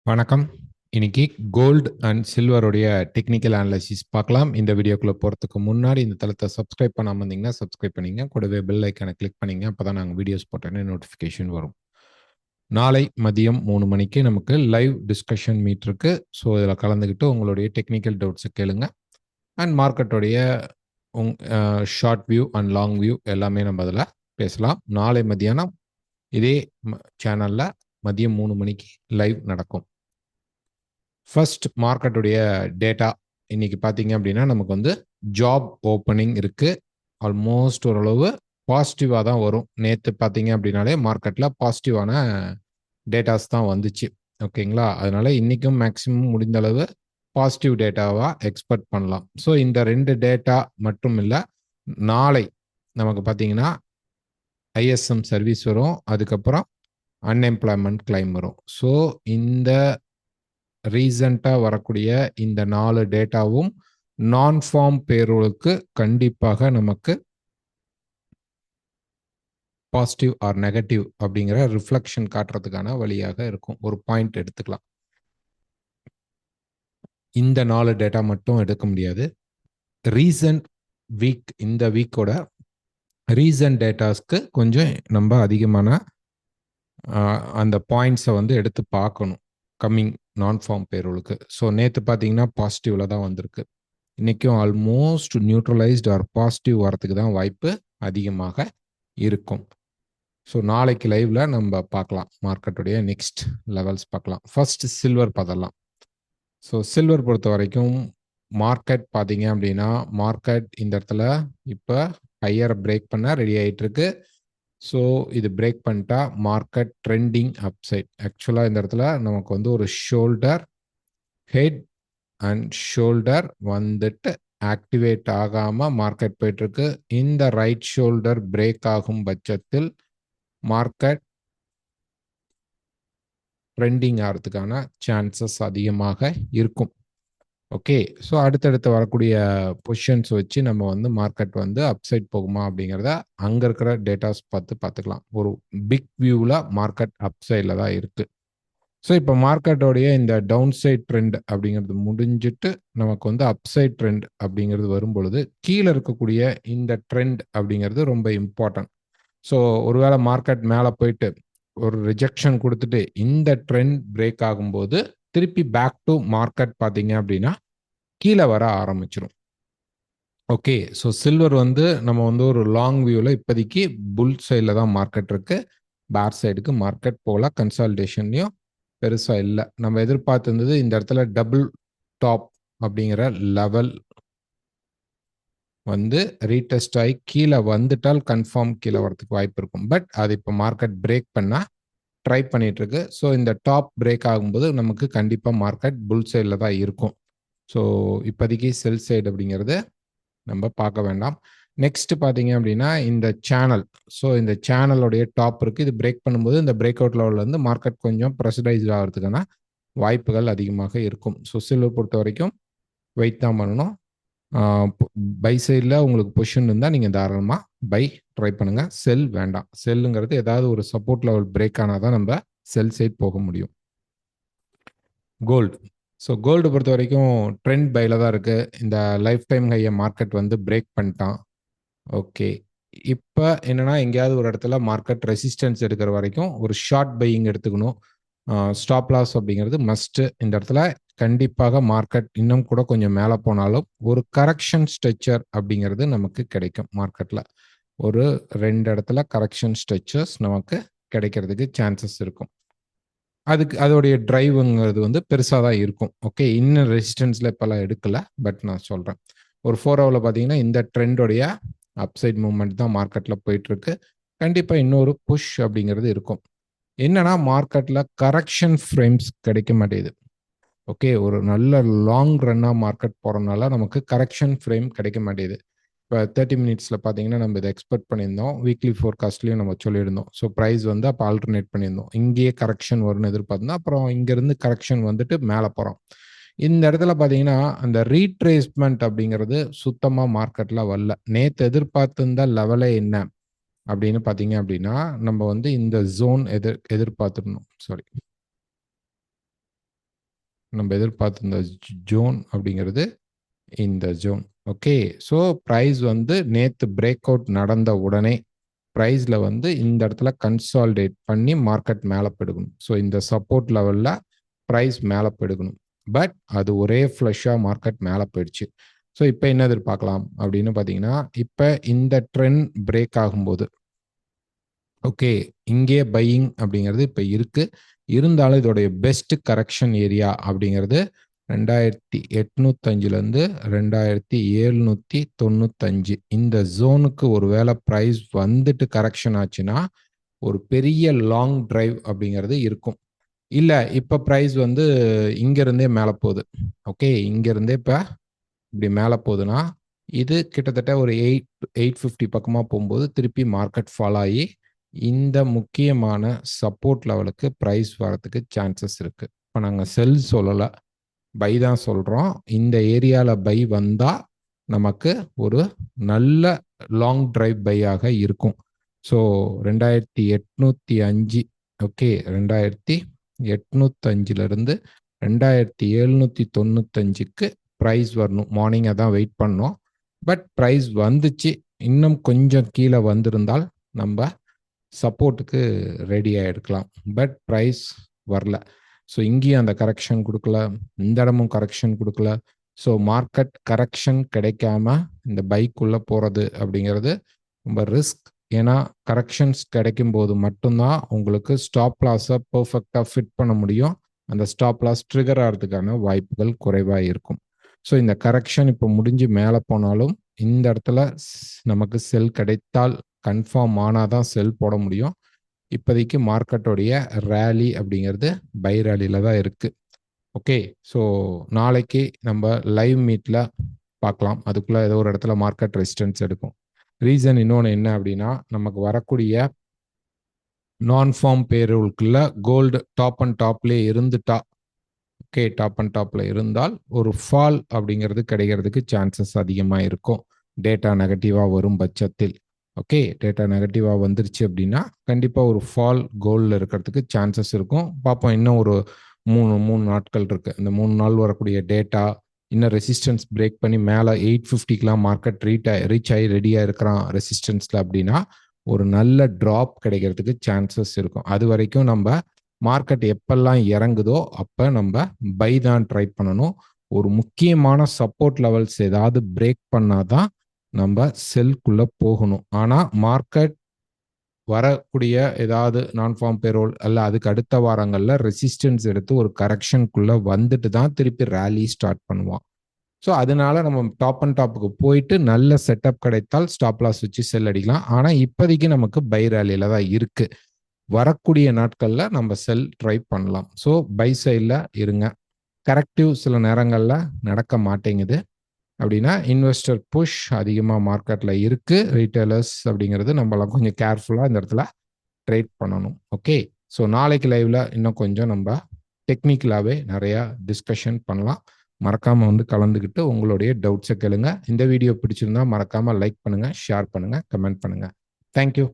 வணக்கம். இன்னைக்கு gold and சில்வருடைய technical analysis பார்க்கலாம். இந்த வீடியோக்குள்ள போறதுக்கு முன்னாடி இந்த தளத்தை சப்ஸ்கிரைப் பண்ணாம இருந்தீங்கன்னா சப்ஸ்கிரைப் பண்ணிங்க. கூடவே பெல் ஐக்கானை கிளிக் பண்ணிங்க. அப்பதான் நாங்கள் வீடியோஸ் போட்டோன்னே நோட்டிஃபிகேஷன் வரும். நாளை மதியம் 3 மணிக்கு நமக்கு லைவ் டிஸ்கஷன் மீட் இருக்கு. ஸோ இதில் கலந்துக்கிட்டு உங்களுடைய டெக்னிக்கல் டவுட்ஸை கேளுங்க. அண்ட் மார்க்கெட்டோடைய short view and long view எல்லாமே நம்ம அதில் பேசலாம். நாளை மதியானம் இதே சேனலில் மதியம் 3 மணிக்கு லைவ் நடக்கும். ஃபர்ஸ்ட் மார்க்கெட்டுடைய டேட்டா இன்னைக்கு பார்த்தீங்க அப்படின்னா நமக்கு வந்து ஜாப் ஓப்பனிங் இருக்கு. ஆல்மோஸ்ட் ஓரளவு பாசிட்டிவாக தான் வரும். நேற்று பார்த்தீங்க அப்படின்னாலே மார்க்கெட்டில் பாசிட்டிவான டேட்டாஸ் தான் வந்துச்சு. ஓகேங்களா? அதனால இன்னைக்கும் மேக்ஸிமம் முடிந்த அளவு பாசிட்டிவ் டேட்டாவாக எக்ஸ்பெக்ட் பண்ணலாம். ஸோ இந்த 2 டேட்டா மட்டும் இல்லை, நாளை நமக்கு பார்த்தீங்கன்னா ஐஎஸ்எம் சர்வீஸ் வரும். அதுக்கப்புறம் அன்எம்ப்ளாய்மெண்ட் கிளைம் வரும். ஸோ இந்த ரீசண்டாக வரக்கூடிய இந்த 4 டேட்டாவும் நான் ஃபார்ம் பேரோலுக்கு கண்டிப்பாக நமக்கு பாசிட்டிவ் ஆர் நெகட்டிவ் அப்படிங்கிற ரிஃப்ளெக்ஷன் காட்டுறதுக்கான வழியாக இருக்கும். ஒரு பாயிண்ட் எடுத்துக்கலாம். இந்த 4 டேட்டா மட்டும் எடுக்க முடியாது. ரீசன்ட் வீக், இந்த வீக்கோட ரீசன்ட் டேட்டாஸ்க்கு கொஞ்சம் நம்ம அதிகமான அந்த பாயிண்ட்ஸை வந்து எடுத்து பார்க்கணும் கம்மிங் நான் ஃபார்ம் பேரோலுக்கு. ஸோ நேற்று பார்த்தீங்கன்னா பாசிட்டிவில் தான் வந்திருக்கு. இன்றைக்கும் ஆல்மோஸ்ட் நியூட்ரலைஸ்டு ஆர் பாசிட்டிவ் வரத்துக்கு தான் வாய்ப்பு அதிகமாக இருக்கும். ஸோ நாளைக்கு லைவ்ல நம்ம பார்க்கலாம். மார்க்கெட்டுடைய நெக்ஸ்ட் லெவல்ஸ் பார்க்கலாம். ஃபர்ஸ்ட் சில்வர் பார்த்துடலாம். ஸோ சில்வர் பொறுத்த வரைக்கும் மார்க்கெட் பார்த்தீங்க அப்படின்னா மார்க்கெட் இந்த இடத்துல இப்போ ஹையர் பிரேக் பண்ண ரெடி ஆகிட்டு இருக்கு. ஸோ இது பிரேக் பண்ணிட்டா மார்க்கெட் ட்ரெண்டிங் அப்சைட். ஆக்சுவலாக இந்த இடத்துல நமக்கு வந்து ஒரு ஷோல்டர், ஹெட் அண்ட் ஷோல்டர் வந்துட்டு ஆக்டிவேட் ஆகாம மார்க்கெட் போயிட்டு இருக்கு. இந்த ரைட் ஷோல்டர் பிரேக் ஆகும் பட்சத்தில் மார்க்கெட் ட்ரெண்டிங் ஆகிறதுக்கான சான்சஸ் அதிகமாக இருக்கும். ஓகே, ஸோ அடுத்தடுத்து வரக்கூடிய பொசிஷன்ஸ் வச்சு நம்ம வந்து மார்க்கெட் வந்து அப்சைட் போகுமா அப்படிங்கிறத அங்கே இருக்கிற டேட்டாஸ் பார்த்துக்கலாம். ஒரு பிக் வியூவில் மார்க்கெட் அப்சைடில் தான் இருக்குது. ஸோ இப்போ மார்க்கெட்டோடைய இந்த டவுன் சைட் ட்ரெண்ட் அப்படிங்கிறது முடிஞ்சிட்டு நமக்கு வந்து அப்சைட் ட்ரெண்ட் அப்படிங்கிறது வரும்பொழுது கீழே இருக்கக்கூடிய இந்த ட்ரெண்ட் அப்படிங்கிறது ரொம்ப இம்பார்ட்டன்ட். ஸோ ஒருவேளை மார்க்கெட் மேலே போயிட்டு ஒரு ரிஜெக்ஷன் கொடுத்துட்டு இந்த ட்ரெண்ட் பிரேக் ஆகும்போது திருப்பி பேக் டு மார்க்கெட் பார்த்தீங்க அப்படின்னா கீழே வர ஆரம்பிச்சிடும். ஓகே, ஸோ சில்வர் வந்து நம்ம வந்து ஒரு லாங் வியூவில் இப்போதைக்கு புல் சைடில் தான் மார்க்கெட் இருக்கு. பேர் சைடுக்கு மார்க்கெட் போகல. கன்சால்டேஷன்லையும் பெருசாக இல்லை. நம்ம எதிர்பார்த்திருந்தது இந்த இடத்துல டபுள் டாப் அப்படிங்கிற லெவல் வந்து ரீடெஸ்ட் ஆகி கீழே வந்துட்டால் கன்ஃபார்ம் கீழே வரதுக்கு வாய்ப்பு இருக்கும். பட் அது இப்போ மார்க்கெட் பிரேக் பண்ணால் ட்ரை பண்ணிட்டு இருக்கு. ஸோ இந்த டாப் பிரேக் ஆகும்போது நமக்கு கண்டிப்பாக மார்க்கெட் புல் சைடில் தான் இருக்கும். ஸோ இப்போதைக்கு செல் சைடு அப்படிங்கிறது நம்ம பார்க்க வேண்டாம். நெக்ஸ்ட் பார்த்தீங்க அப்படின்னா இந்த சேனல். ஸோ இந்த சேனலோடைய டாப் இருக்குது. இது பிரேக் பண்ணும்போது இந்த பிரேக் அவுட் லெவல்லேருந்து மார்க்கெட் கொஞ்சம் ப்ரெஷரைஸ்ட் ஆகிறதுக்கான வாய்ப்புகள் அதிகமாக இருக்கும். ஸோ சில்வர் பொறுத்த வரைக்கும் வெயிட் தான் பண்ணணும். பை சைடில் உங்களுக்கு பொசிஷன் இருந்தால் நீங்கள் தாராளமாக பை ட்ரை பண்ணுங்கள். செல் வேண்டாம். செல்லுங்கிறது ஏதாவது ஒரு சப்போர்ட் லெவல் பிரேக் ஆனால் தான் நம்ம செல் சைட் போக முடியும். கோல்டு. ஸோ கோல்டு பொறுத்த வரைக்கும் ட்ரெண்ட் பையில் தான் இருக்குது. இந்த லைஃப் டைம் ஹையை மார்க்கெட் வந்து பிரேக் பண்ணிட்டான். ஓகே, இப்போ என்னென்னா எங்கேயாவது ஒரு இடத்துல மார்க்கெட் ரெசிஸ்டன்ஸ் எடுக்கிற வரைக்கும் ஒரு ஷார்ட் பையிங் எடுத்துக்கணும். ஸ்டாப் லாஸ் அப்படிங்கிறது மஸ்ட்டு. இந்த இடத்துல கண்டிப்பாக மார்க்கெட் இன்னும் கூட கொஞ்சம் மேலே போனாலும் ஒரு கரெக்ஷன் ஸ்ட்ரெச்சர் அப்படிங்கிறது நமக்கு கிடைக்கும். மார்க்கெட்டில் ஒரு 2 இடத்துல கரெக்ஷன் ஸ்ட்ரெச்சர்ஸ் நமக்கு கிடைக்கிறதுக்கு சான்சஸ் இருக்கும். அதுக்கு அதோடைய டிரைவுங்கிறது வந்து பெருசாக தான் இருக்கும். ஓகே, இன்னும் ரெசிஸ்டன்ஸில் இப்போல்லாம் எடுக்கலை. பட் நான் சொல்கிறேன் ஒரு 4 ஹவரில் பார்த்தீங்கன்னா இந்த ட்ரெண்டோடைய அப்சைட் மூவ்மெண்ட் தான் மார்க்கெட்டில் போயிட்டுருக்கு. கண்டிப்பாக இன்னொரு புஷ் அப்படிங்கிறது இருக்கும். என்னன்னா மார்க்கெட்டில் கரெக்ஷன் ஃப்ரேம்ஸ் கிடைக்க மாட்டேங்குது. ஓகே, ஒரு நல்ல லாங் ரன்னாக மார்க்கெட் போகிறதுனால நமக்கு கரெக்ஷன் ஃப்ரேம் கிடைக்க மாட்டேங்குது. இப்போ 30 மினிட்ஸில் பார்த்தீங்கன்னா நம்ம இதை எக்ஸ்பெக்ட் பண்ணியிருந்தோம். வீக்லி ஃபோர்காஸ்ட்லேயும் நம்ம சொல்லியிருந்தோம். ஸோ ப்ரைஸ் வந்து அப்போ ஆல்டர்னேட் பண்ணியிருந்தோம். இங்கேயே கரெக்ஷன் வரும்னு எதிர்பார்த்தோம். அப்புறம் இங்கேருந்து கரெக்ஷன் வந்துட்டு மேலே போகிறோம். இந்த இடத்துல பார்த்தீங்கன்னா அந்த ரீட்ரேஸ்மெண்ட் அப்படிங்கிறது சுத்தமாக மார்க்கெட்டில் வரல. நேற்று எதிர்பார்த்திருந்த லெவலே என்ன அப்படின்னு பார்த்தீங்க அப்படின்னா நம்ம வந்து இந்த ஜோன் எதிர்பார்த்துருந்தோம். சாரி, நம்ம எதிர்பார்த்த ஜோன் அப்படிங்கிறது இந்த ஜோன். ஓகே, ஸோ ப்ரைஸ் வந்து நேற்று பிரேக் அவுட் நடந்த உடனே ப்ரைஸில் வந்து இந்த இடத்துல கன்சால்டேட் பண்ணி மார்க்கெட் மேலே போயிடுக்கணும். ஸோ இந்த சப்போர்ட் லெவலில் ப்ரைஸ் மேலே போயிடுக்கணும். பட் அது ஒரே ஃப்ளஷ்ஷாக மார்க்கெட் மேலே போயிடுச்சு. ஸோ இப்போ என்ன எதிர்பார்க்கலாம் அப்படின்னு பார்த்தீங்கன்னா, இப்போ இந்த ட்ரெண்ட் பிரேக் ஆகும்போது ஓகே, இங்கே பையிங் அப்படிங்கிறது இப்போ இருக்குது. இருந்தாலும் இதோடைய பெஸ்ட் கரெக்ஷன் ஏரியா அப்படிங்கிறது 2805லேருந்து 2795 இந்த ஜோனுக்கு ஒரு வேளை ப்ரைஸ் வந்துட்டு கரெக்ஷன் ஆச்சுன்னா ஒரு பெரிய லாங் டிரைவ் அப்படிங்கிறது இருக்கும். இல்லை இப்போ ப்ரைஸ் வந்து இங்கேருந்தே மேலே போகுது. ஓகே, இங்கேருந்தே இப்போ இப்படி மேலே போகுதுன்னா இது கிட்டத்தட்ட ஒரு 850 பக்கமாக போகும்போது திருப்பி மார்க்கெட் ஃபால் ஆகி இந்த முக்கியமான சப்போர்ட் லெவலுக்கு ப்ரைஸ் வரதுக்கு சான்சஸ் இருக்குது. இப்போ நாங்கள் செல் சொல்லலை, பை தான் சொல்கிறோம். இந்த ஏரியாவில் பை வந்தால் நமக்கு ஒரு நல்ல லாங் டிரைவ் பையாக இருக்கும். ஸோ 2805 ஓகே, 2805லேருந்து 2795க்கு ப்ரைஸ் வரணும். மார்னிங்கை தான் வெயிட் பண்ணோம். பட் ப்ரைஸ் வந்துச்சு. இன்னும் கொஞ்சம் கீழே வந்திருந்தால் நம்ம சப்போர்ட்டுக்கு ரெடியாக எடுக்கலாம். பட் ப்ரைஸ் வரல. ஸோ இங்கேயும் அந்த கரெக்ஷன் கொடுக்கல, இந்த இடமும் கரெக்ஷன் கொடுக்கல. ஸோ மார்க்கெட் கரெக்ஷன் கிடைக்காம இந்த பைக்குள்ளே போகிறது அப்படிங்கிறது ரொம்ப ரிஸ்க். ஏன்னா கரெக்ஷன்ஸ் கிடைக்கும் போது மட்டும்தான் உங்களுக்கு ஸ்டாப் லாஸை பர்ஃபெக்டாக ஃபிட் பண்ண முடியும். அந்த ஸ்டாப் லாஸ் ட்ரிகர் ஆகிறதுக்கான வாய்ப்புகள் குறைவாக இருக்கும். ஸோ இந்த கரெக்ஷன் இப்போ முடிஞ்சு மேலே போனாலும் இந்த இடத்துல நமக்கு செல் கிடைத்தால் கன்ஃபார்ம் ஆனால் தான் செல் போட முடியும். இப்போதைக்கு மார்க்கெட்டோடைய ரேலி அப்படிங்கிறது பை ரேலியில் தான் இருக்குது. ஓகே, ஸோ நாளைக்கு நம்ம லைவ் மீட்டில் பார்க்கலாம். அதுக்குள்ளே ஏதோ ஒரு இடத்துல மார்க்கெட் ரெசிஸ்டன்ஸ் எடுக்கும். ரீசன் இன்னொன்று என்ன அப்படின்னா, நமக்கு வரக்கூடிய நான் ஃபார்ம் பேரோல்குள்ள கோல்டு டாப் அண்ட் டாப்லேயே இருந்துட்டா, ஓகே, டாப் அண்ட் டாப்பில் இருந்தால் ஒரு ஃபால் அப்படிங்கிறது கிடைக்கிறதுக்கு சான்சஸ் அதிகமாக இருக்கும். டேட்டா நெகட்டிவாக வரும் பட்சத்தில். ஓகே, டேட்டா நெகட்டிவாக வந்துருச்சு அப்படின்னா கண்டிப்பாக ஒரு ஃபால் கோல்டில் இருக்கிறதுக்கு சான்சஸ் இருக்கும். பார்ப்போம், இன்னும் ஒரு மூணு நாட்கள் இருக்குது. இந்த 3 நாள் வரக்கூடிய டேட்டா இன்னும் ரெசிஸ்டன்ஸ் பிரேக் பண்ணி மேலே 850க்கெலாம் மார்க்கெட் ரீச் ஆகி ரெடியாக இருக்கிறான் ரெசிஸ்டன்ஸில் அப்படின்னா ஒரு நல்ல ட்ராப் கிடைக்கிறதுக்கு சான்சஸ் இருக்கும். அது வரைக்கும் நம்ம மார்க்கெட் எப்பெல்லாம் இறங்குதோ அப்போ நம்ம பை தான் ட்ரை பண்ணணும். ஒரு முக்கியமான சப்போர்ட் லெவல்ஸ் ஏதாவது பிரேக் பண்ணாதான் நம்ம செல்குள்ளே போகணும். ஆனால் மார்க்கெட் வரக்கூடிய ஏதாவது நான் ஃபார்ம் பேரோல் அல்ல அதுக்கு அடுத்த வாரங்களில் ரெசிஸ்டன்ஸ் எடுத்து ஒரு கரெக்ஷனுக்குள்ளே வந்துட்டு தான் திருப்பி ரேலி ஸ்டார்ட் பண்ணுவான். ஸோ அதனால நம்ம டாப் அண்ட் டாப்புக்கு போயிட்டு நல்ல செட்டப் கிடைத்தால் ஸ்டாப் லாஸ் வச்சு செல் அடிக்கலாம். ஆனால் இப்போதைக்கு நமக்கு பை ரேலியில் தான் இருக்குது. வரக்கூடிய நாட்களில் நம்ம செல் ட்ரை பண்ணலாம். ஸோ பை சைடில் இருங்க. கரெக்டிவ் சில நேரங்களில் நடக்க மாட்டேங்குது அப்படின்னா இன்வெஸ்டர் புஷ் அதிகமாக மார்க்கெட்டில் இருக்குது. ரீட்டைலர்ஸ் அப்படிங்கிறது நம்மளாம் கொஞ்சம் கேர்ஃபுல்லாக இந்த இடத்துல ட்ரேட் பண்ணணும். ஓகே, ஸோ நாளைக்கு லைவில் இன்னும் கொஞ்சம் நம்ம டெக்னிக்கலாகவே நிறையா டிஸ்கஷன் பண்ணலாம். மறக்காமல் வந்து கலந்துக்கிட்டு உங்களுடைய டவுட்ஸை கேளுங்க. இந்த வீடியோ பிடிச்சிருந்தா மறக்காமல் லைக் பண்ணுங்கள், ஷேர் பண்ணுங்கள், கமெண்ட் பண்ணுங்கள். தேங்க்யூ.